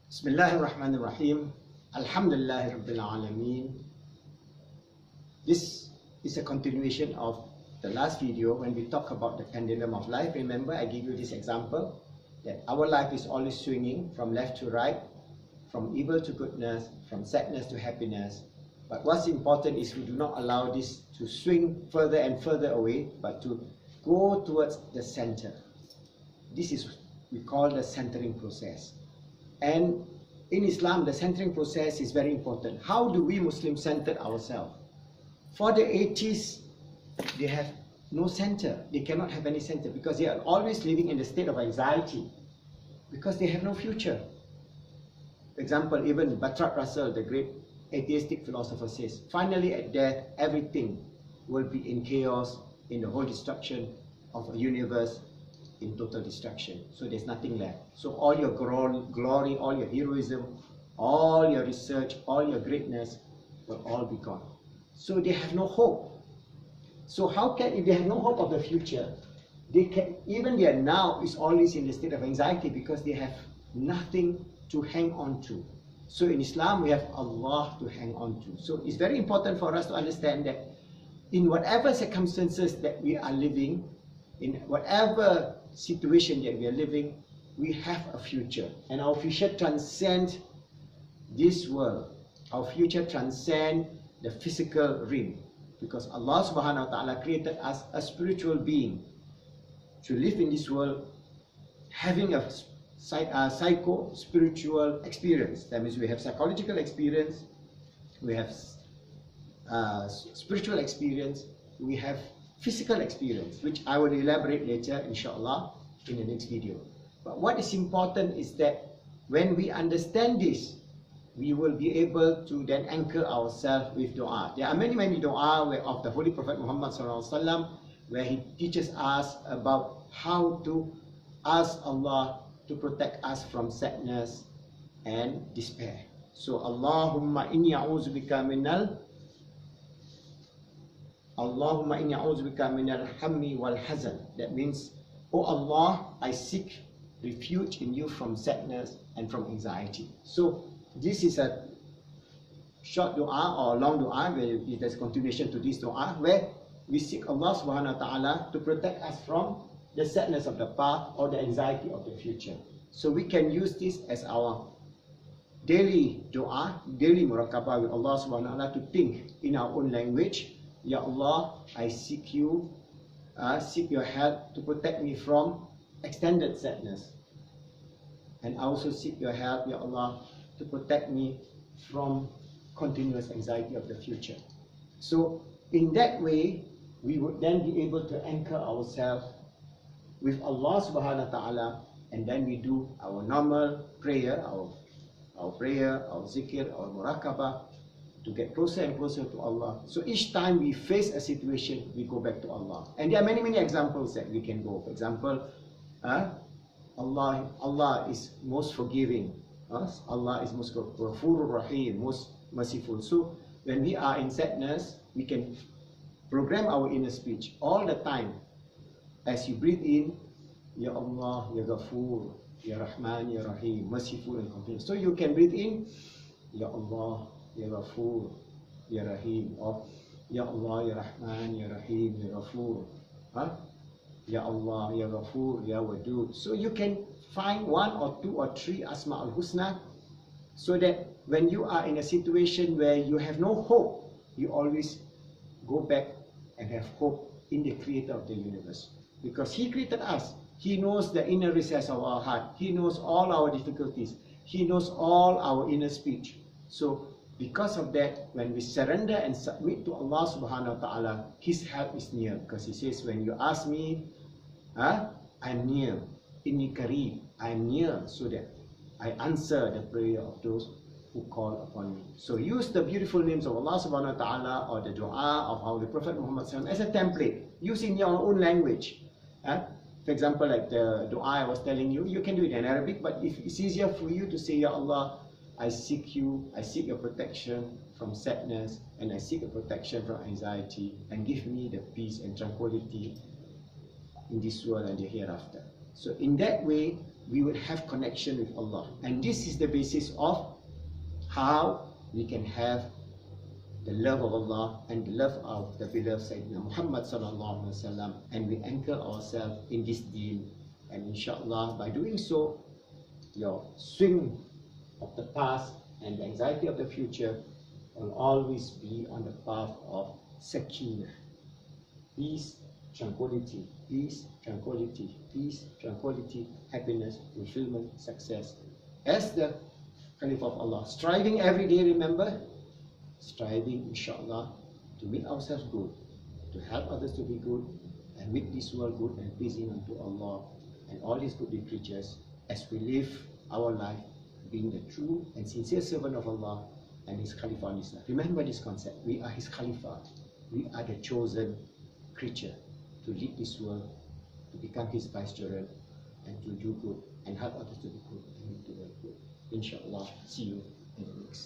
Bismillahirrahmanirrahim. Alhamdulillahi Rabbil Alameen. This is a continuation of the last video when we talk about the pendulum of life. Remember, I gave you this example that our life is always swinging from left to right, from evil to goodness, from sadness to happiness. But what's important is we do not allow this to swing further and further away, but to go towards the center. This is we call the centering process. And in Islam, the centering process is very important. How do we Muslims center ourselves? For the atheists, they have no center. They cannot have any center because they are always living in the state of anxiety because they have no future. For example, even Bertrand Russell, the great atheistic philosopher, says, finally at death, everything will be in chaos, in the whole destruction of a universe, in total destruction. So there's nothing left. So all your glory, all your heroism, all your research, all your greatness will all be gone. So they have no hope. So how can, if they have no hope of the future, they can, even their now is always in the state of anxiety because they have nothing to hang on to. So in Islam, we have Allah to hang on to. So it's very important for us to understand that in whatever circumstances that we are living, in whatever situation that we are living, we have a future. And our future transcends this world. Our future transcends the physical realm. Because Allah subhanahu wa ta'ala created us a spiritual being to live in this world having a psycho-spiritual experience. That means we have psychological experience, we have spiritual experience, we have physical experience, which I will elaborate later, inshallah, in the next video. But what is important is that when we understand this, we will be able to then anchor ourselves with dua. There are many dua of the Holy Prophet Muhammad SAW where he teaches us about how to ask Allah to protect us from sadness and despair. So, Allahumma inni a'udzubika minal hammi wal hazan. That means, oh Allah, I seek refuge in you from sadness and from anxiety. So this is a short dua or a long dua where there's a continuation to this dua where we seek Allah subhanahu wa ta'ala to protect us from the sadness of the past or the anxiety of the future. So we can use this as our daily dua, daily muraqabah with Allah subhanahu wa ta'ala to think in our own language. Ya Allah, I seek you, seek your help to protect me from extended sadness. And I also seek your help, Ya Allah, to protect me from continuous anxiety of the future. So in that way, we would then be able to anchor ourselves with Allah subhanahu wa ta'ala, and then we do our normal prayer, our prayer, our zikr, our muraqabah, to get closer and closer to Allah. So each time we face a situation, we go back to Allah. And there are many examples that we can go. For example, Allah is most forgiving. Allah is most ghafurur rahim, most merciful. So when we are in sadness, we can program our inner speech all the time. As you breathe in, Ya Allah, Ya Ghafur, Ya Rahman, Ya Rahim, merciful and compassionate. So you can breathe in, Ya Allah, Ya Ghafur, Ya Rahim, or Ya Allah, Ya Rahman, Ya Rahim, Ya Ghafur, Ya Allah, Ya Ghafur, Ya Wadud. So you can find one or two or three Asma al-Husna, so that when you are in a situation where you have no hope, you always go back and have hope in the Creator of the universe. Because He created us. He knows the inner recess of our heart. He knows all our difficulties. He knows all our inner speech. So because of that, when we surrender and submit to Allah subhanahu wa ta'ala, His help is near. Because He says, when you ask me, I'm near. Inni kareeb, I'm near, so that I answer the prayer of those who call upon me. So use the beautiful names of Allah subhanahu wa ta'ala or the dua of Holy Prophet Muhammad as a template. Use in your own language. For example, like the dua I was telling you, you can do it in Arabic, but if it's easier for you to say, Ya Allah, I seek you, I seek your protection from sadness, and I seek your protection from anxiety, and give me the peace and tranquility in this world and the hereafter. So in that way, we would have connection with Allah. And this is the basis of how we can have the love of Allah and the love of the beloved Sayyidina Muhammad sallallahu alaihi wasallam, and we anchor ourselves in this deen. And inshallah, by doing so, your swing of the past and the anxiety of the future will always be on the path of sakinah, peace, tranquility, peace, tranquility, peace, tranquility, happiness, fulfillment, success. As the Khalifah of Allah, striving every day, remember, striving inshallah to make ourselves good, to help others to be good, and make this world good and pleasing unto Allah and all His goodly creatures, as we live our life being the true and sincere servant of Allah and His Khalifah on His life. Remember this concept, we are His Khalifah, we are the chosen creature to lead this world, to become His vicegerent, and to do good and help others to be good and make the world good. Inshallah, see you in the next